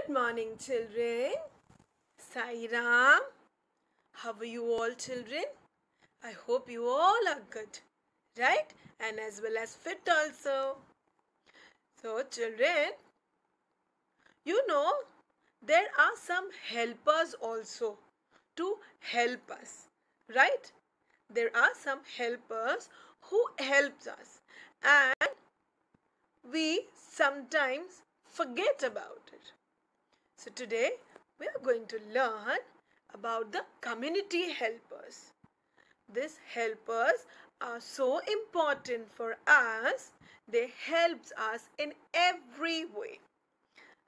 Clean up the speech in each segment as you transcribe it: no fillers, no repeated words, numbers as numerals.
Good morning, children. Sai Ram. How are you all, children? I hope you all are good, right? And as well as fit also. So, children, there are some helpers also to help us, right? There are some helpers who helps us, and we sometimes forget about it. So today we are going to learn about the community helpers. These helpers are so important for us. They help us in every way.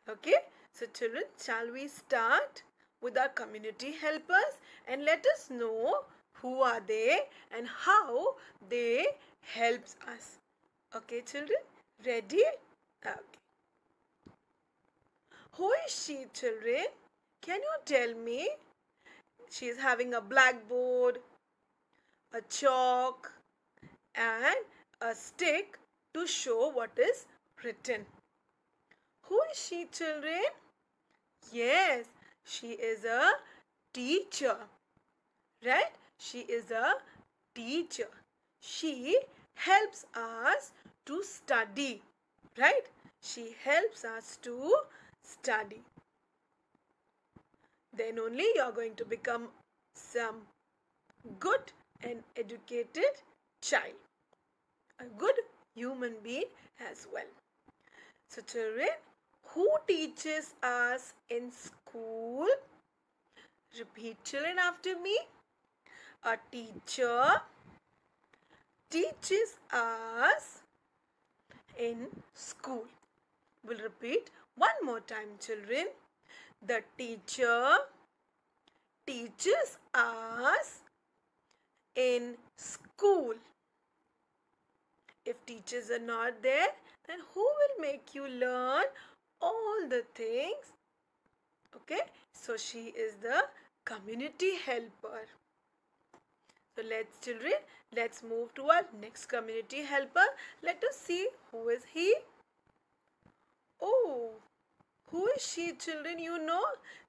Okay, so children, shall we start with our community helpers and let us know who are they and how they helps us. Okay, children, ready? Okay. Who is she, children? Can you tell me? She is having a blackboard, a chalk, and a stick to show what is written. Who is she, children? Yes, she is a teacher. Right? She is a teacher. She helps us to study. Right? She helps us to study. Then only you are going to become some good and educated child, a good human being as well. So children, who teaches us in school? Repeat, children, after me. A teacher teaches us in school. We'll repeat one more time, children. The teacher teaches us in school. If teachers are not there, then who will make you learn all the things? Okay, so she is the community helper. So let's move to our next community helper. Let us see who is he. Oh, who is she, children?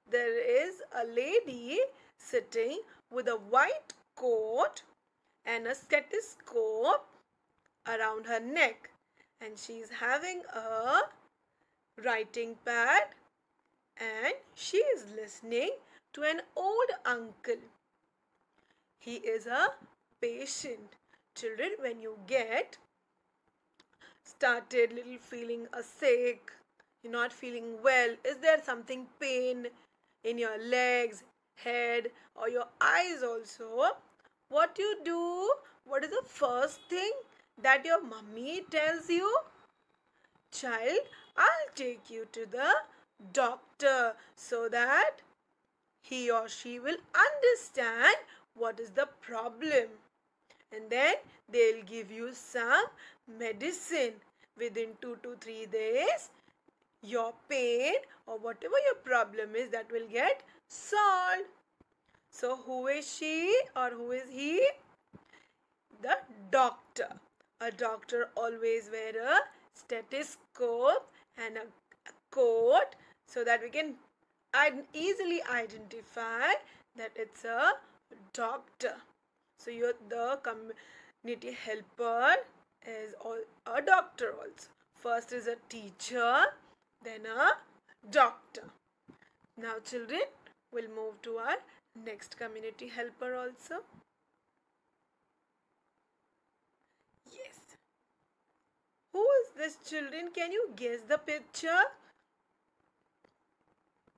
There is a lady sitting with a white coat and a stethoscope around her neck, and she is having a writing pad and she is listening to an old uncle. He is a patient. Children, when you get started little feeling sick, you're not feeling well, is there something pain in your legs, head, or your eyes also? What you do? What is the first thing that your mummy tells you? Child, I'll take you to the doctor so that he or she will understand what is the problem. And then they'll give you some medicine. Within 2 to 3 days, your pain or whatever your problem is, that will get solved. So who is she or who is he? The doctor. A doctor always wear a stethoscope and a coat so that we can easily identify that it's a doctor. So the community helper is a doctor also. First is a teacher, then a doctor. Now children, we'll move to our next community helper also. Yes. Who is this, children? Can you guess the picture?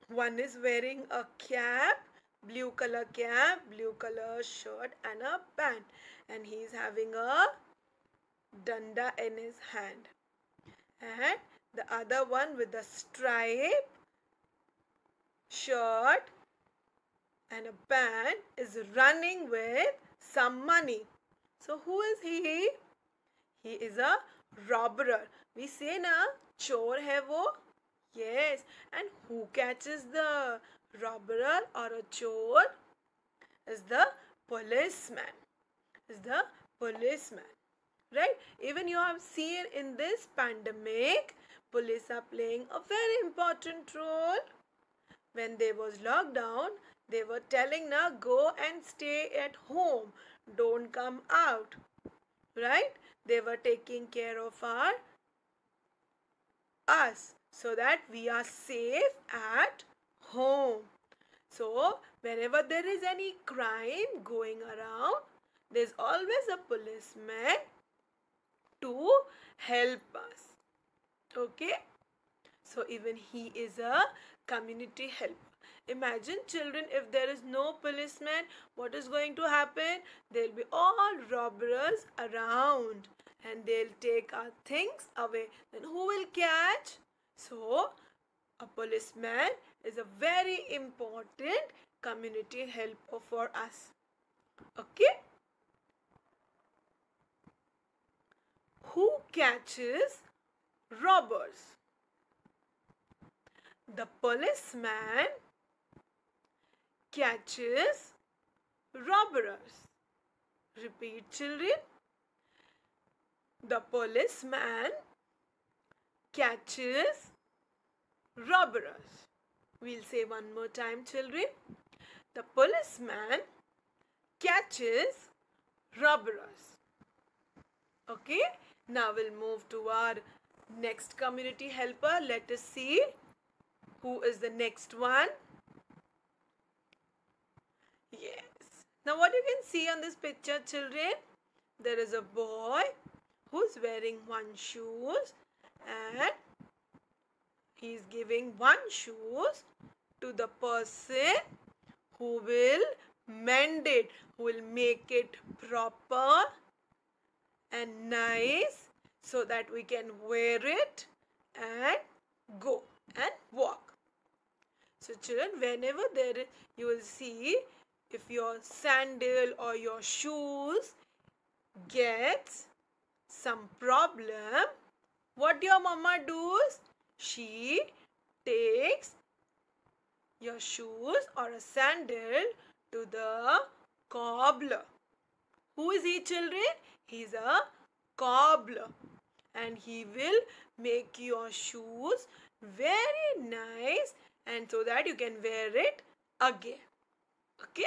One is wearing a cap, blue color cap, blue color shirt and a pant, and he is having a danda in his hand. And the other one with the stripe shirt and a pant is running with some money. So who is he? He is a robber. We say na, chor hai wo. Yes, and who catches the robber or a chor? Is the policeman. Right? Even you have seen in this pandemic, police are playing a very important role. when there was lockdown, they were telling na go and stay at home. Don't come out. Right? They were taking care of us so that we are safe at home. So, whenever there is any crime going around, there's always a policeman to help us. Okay? So, even he is a community helper. Imagine children, if there is no policeman, what is going to happen? There will be all robbers around and they'll take our things away. Then who will catch? So, a policeman is a very important community helper for us. Okay? Who catches robbers? The policeman catches robbers. Repeat, children. The policeman catches robbers. We'll say one more time, children. The policeman catches robbers. Okay, now we'll move to our next community helper. Let us see who is the next one. Yes. Now what you can see on this picture, children, there is a boy who's wearing one shoes and he is giving one shoes to the person who will mend it, who will make it proper and nice so that we can wear it and go and walk. So children, whenever you will see if your sandal or your shoes gets some problem, what your mama does? She takes your shoes or a sandal to the cobbler. Who is he, children? He is a cobbler and he will make your shoes very nice and so that you can wear it again. Okay?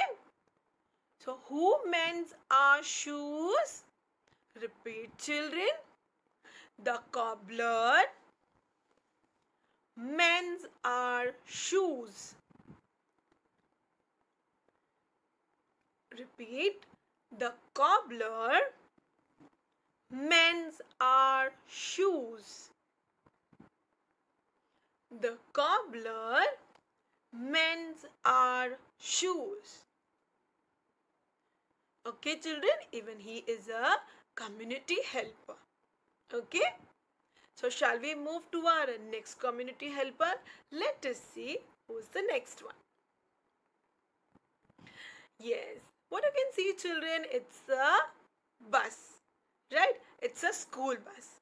So, who mends our shoes? Repeat, children. The cobbler mends our shoes. Repeat. The cobbler mends our shoes. The cobbler mends our shoes. Okay, children, even he is a community helper. Okay, so shall we move to our next community helper? Let us see who is the next one. Yes, what you can see, children, it's a bus, right? It's a school bus.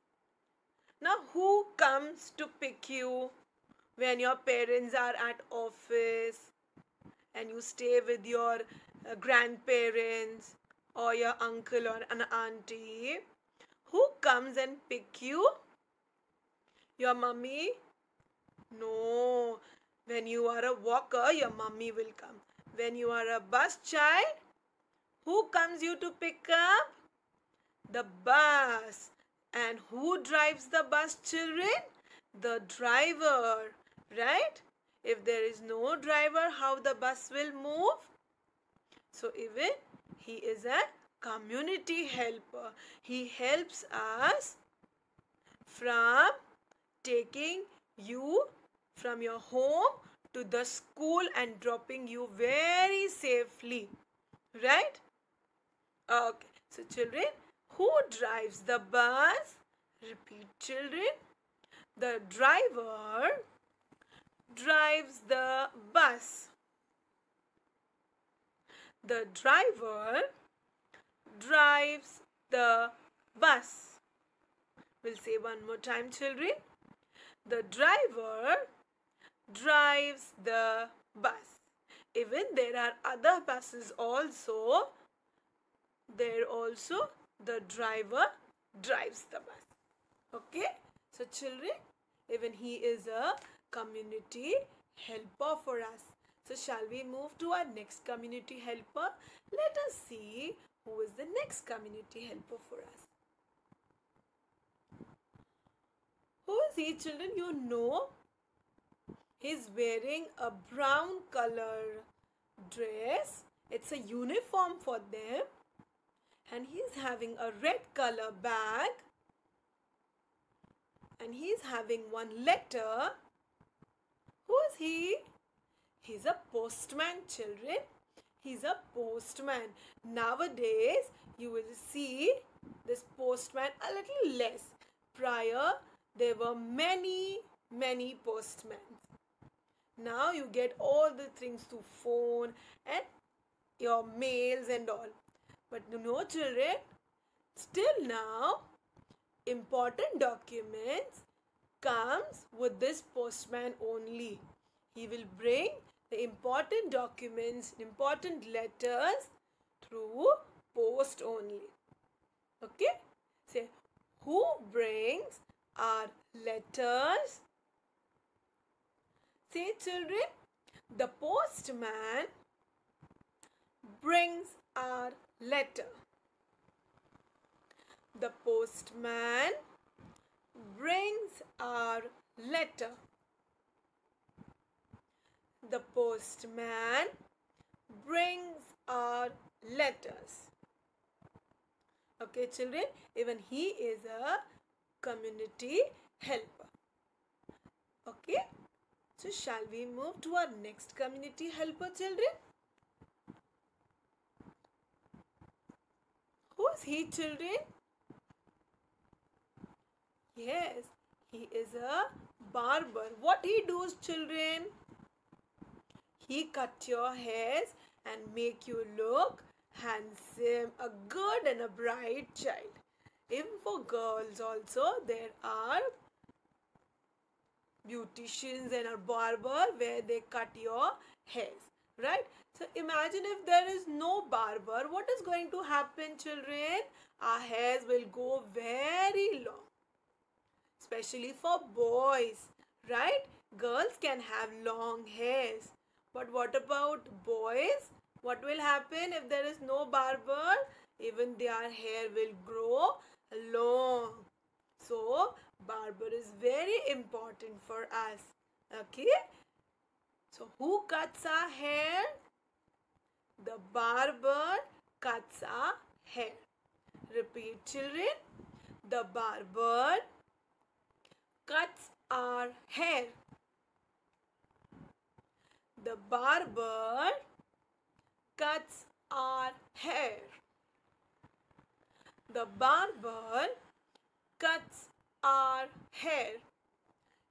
Now, who comes to pick you when your parents are at office and you stay with your grandparents or your uncle or an auntie? Who comes and pick you? Your mummy? No. When you are a walker, your mummy will come. When you are a bus child, who comes you to pick up? The bus. And who drives the bus, children? The driver, right? If there is no driver, how the bus will move? So even he is a community helper. He helps us from taking you from your home to the school and dropping you very safely, right? Okay, so children, who drives the bus? Repeat, children. The driver drives the bus. The driver drives the bus. We'll say one more time, children. The driver drives the bus. Even there are other buses also. There also the driver drives the bus. Okay? So children, even he is a community helper for us. So shall we move to our next community helper? Let us see who is the next community helper for us. Who is he, children? You know, he's wearing a brown color dress. It's a uniform for them. And he's having a red color bag. And he's having one letter. Who is he? He's a postman, children. He's a postman. Nowadays, you will see this postman a little less. Prior, there were many postmen. Now you get all the things through phone and your mails and all. But you know, children, still now, important documents comes with this postman only. He will bring the important documents, important letters through post only. Okay? Say, who brings our letters? Say, children, the postman brings our letter. The postman brings our letter. The postman brings our letters. Okay, children, even he is a community helper. Okay, so shall we move to our next community helper, children? Who is he, children? Yes, he is a barber. What he does, children? He cut your hairs and make you look handsome, a good and a bright child. Even for girls also, there are beauticians and a barber where they cut your hairs, right? So imagine if there is no barber, what is going to happen, children? Our hairs will go very long. Especially for boys, right? Girls can have long hairs. But what about boys? What will happen if there is no barber? Even their hair will grow long. So, barber is very important for us. Okay? So, who cuts our hair? The barber cuts our hair. Repeat, children. The barber cuts our hair. The barber cuts our hair. The barber cuts our hair.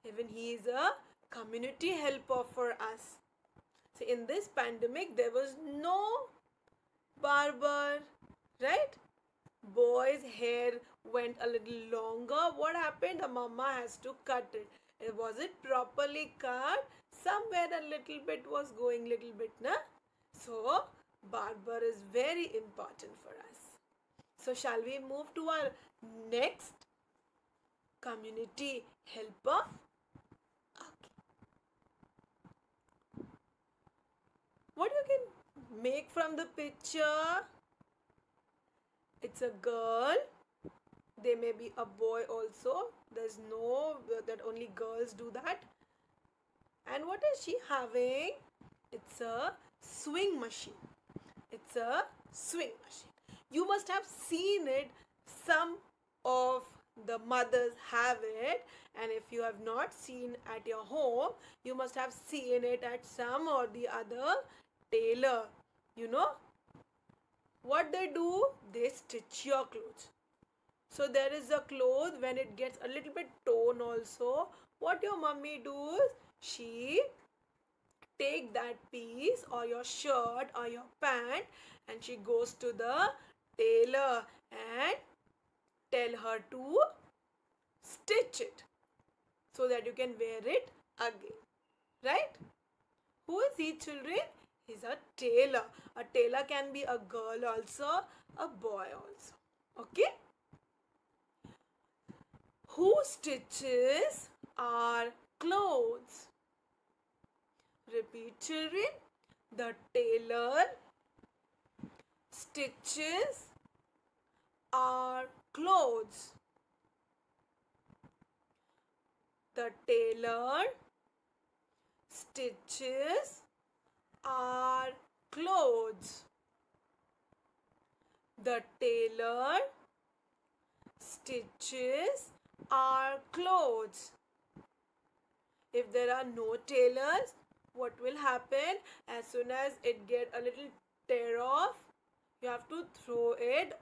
Even he is a community helper for us. So in this pandemic, there was no barber, right? Boy's hair went a little longer. What happened? The mama has to cut it. Was it properly cut? Somewhere a little bit was going little bit, na? So, barber is very important for us. So, shall we move to our next community helper? Okay. What you can make from the picture? It's a girl. There may be a boy also. There's no that only girls do that. And what is she having? It's a swing machine. It's a swing machine. You must have seen it. Some of the mothers have it. And if you have not seen at your home, you must have seen it at some or the other tailor. You know? What they do? They stitch your clothes. So there is a cloth when it gets a little bit torn also. What your mummy does? She take that piece or your shirt or your pant and she goes to the tailor and tell her to stitch it so that you can wear it again. Right? Who is he, children? He's a tailor. A tailor can be a girl also, a boy also. Okay? Who stitches our clothes? Repeat, children. The tailor stitches our clothes. The tailor stitches our clothes. The tailor stitches our clothes. If there are no tailors, what will happen? As soon as it get a little tear off, you have to throw it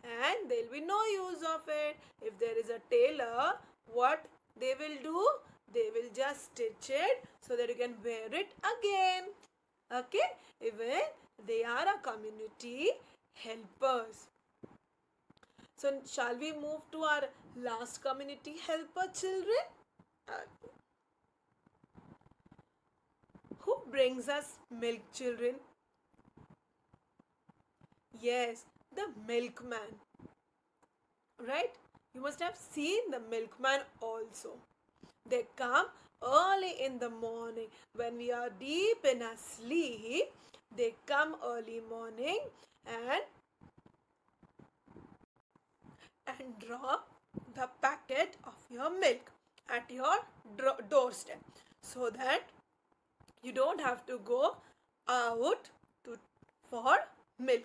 and there will be no use of it. If there is a tailor, what they will do? They will just stitch it so that you can wear it again. Okay? Even they are a community helpers. So shall we move to our last community helper, children? Who brings us milk, children? Yes, the milkman. Right? You must have seen the milkman also. They come early in the morning when we are deep in our sleep. They come early morning and drop the packet of your milk at your doorstep so that you don't have to go out for milk.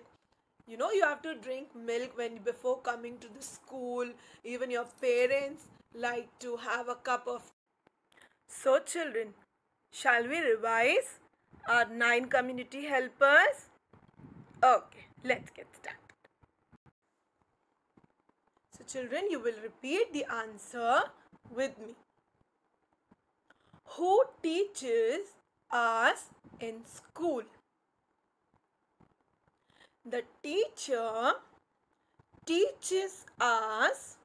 You know, you have to drink milk before coming to the school. Even your parents like to have a cup of. So children, shall we revise our 9 community helpers? Okay, let's get started. So children, you will repeat the answer with me. Who teaches us in school? The teacher teaches us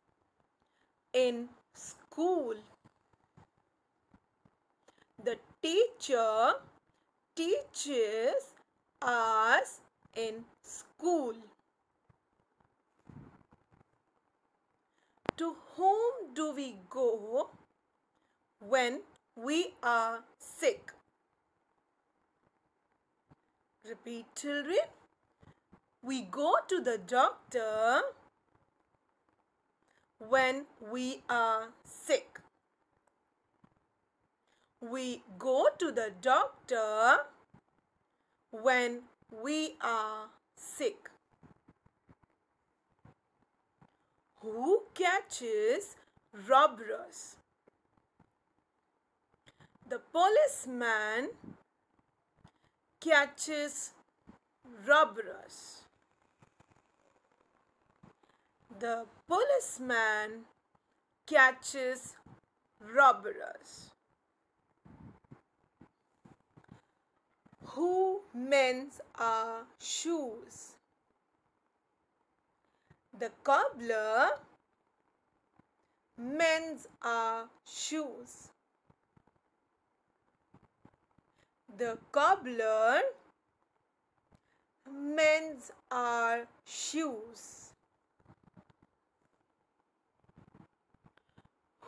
in school. The teacher teaches us in school. To whom do we go when we are sick? Repeat, children. We go to the doctor when we are sick. We go to the doctor when we are sick. Who catches robbers? The policeman catches robbers. The policeman catches robbers. Who mends our shoes? The cobbler mends our shoes. The cobbler mends our shoes.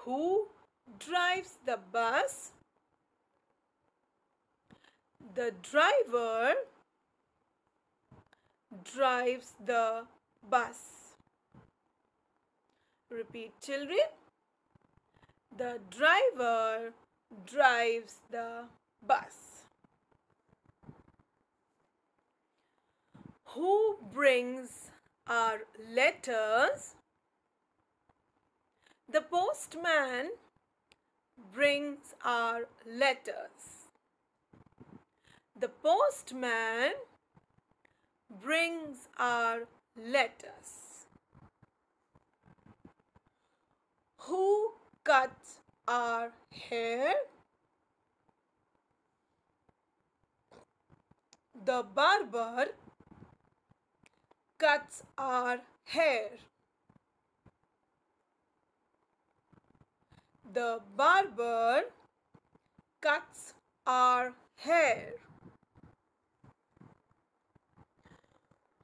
Who drives the bus? The driver drives the bus. Repeat, children. The driver drives the bus. Who brings our letters? The postman brings our letters. The postman brings our letters. Who cuts our hair? The barber cuts our hair. The barber cuts our hair.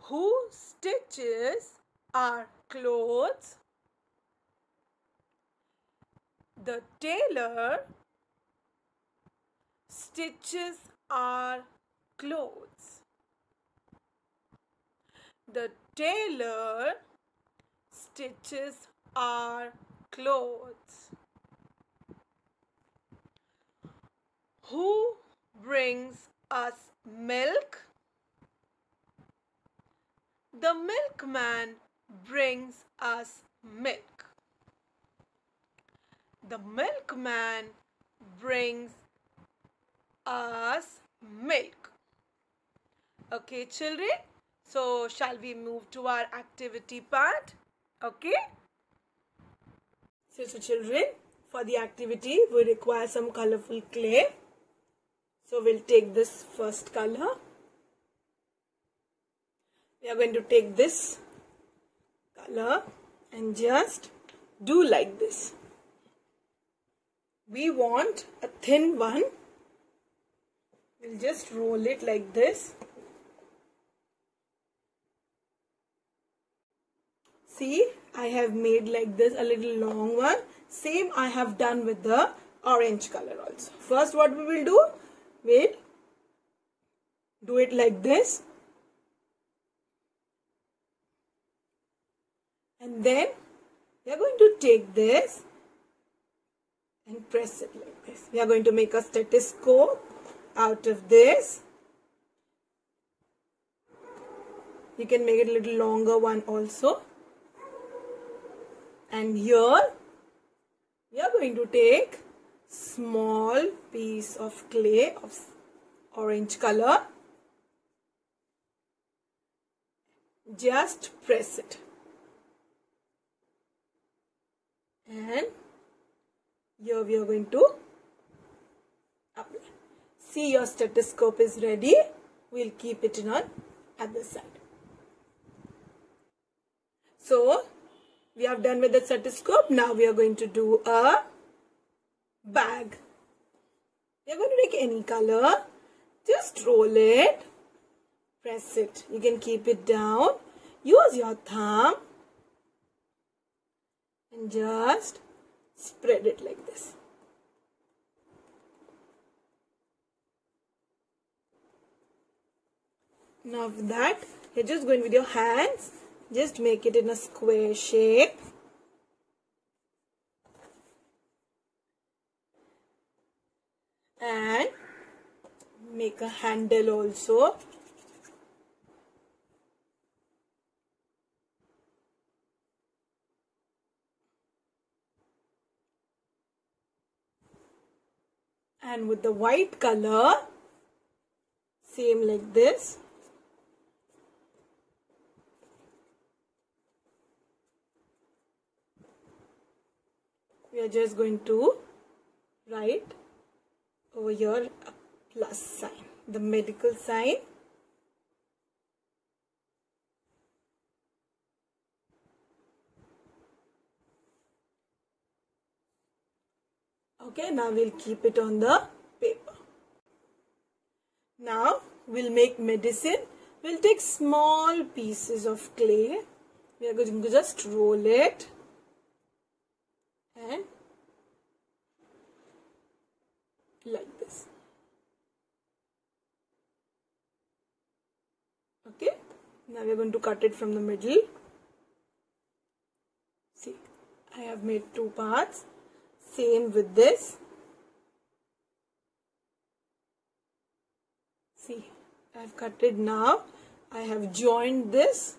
Who stitches our clothes? The tailor stitches our clothes. The tailor stitches our clothes. Who brings us milk? The milkman brings us milk. The milkman brings us milk. Okay, children. So, shall we move to our activity part? Okay. So children, for the activity, we require some colorful clay. So, we'll take this first color. We are going to take this color and just do like this. We want a thin one. We'll just roll it like this. See, I have made like this a little long one. Same I have done with the orange color also. First what we will do, we'll do it like this. And then we are going to take this and press it like this. We are going to make a stethoscope out of this. You can make it a little longer one also. And here we are going to take small piece of clay of orange color. Just press it. And here we are going to apply. See, your stethoscope is ready. We'll keep it on other side. So, we have done with the stethoscope. Now we are going to do a bag. We are going to take any color. Just roll it. Press it. You can keep it down. Use your thumb. And just spread it like this. Now with that, you're just going with your hands. Just make it in a square shape. And make a handle also. And with the white color, same like this. We are just going to write over here a plus sign, the medical sign. Okay, now we'll keep it on the paper. Now we'll make medicine. We'll take small pieces of clay. We are going to just roll it and like this. Okay, now we are going to cut it from the middle. See, I have made two parts. Same with this. See, I have cut it now. I have joined this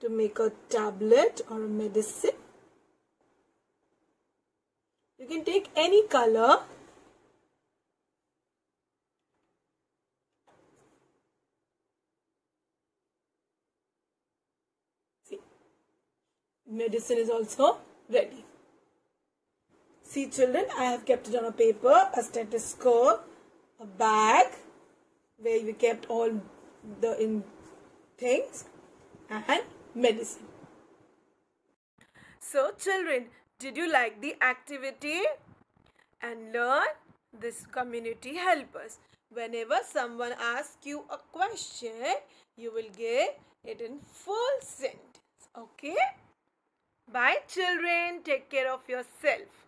to make a tablet or a medicine. You can take any color. See, medicine is also ready. See children, I have kept it on a paper, a stethoscope, a bag where we kept all the things and medicine. So children, did you like the activity? And learn this community helpers. Whenever someone asks you a question, you will give it in full sentence. Okay? Bye children. Take care of yourself.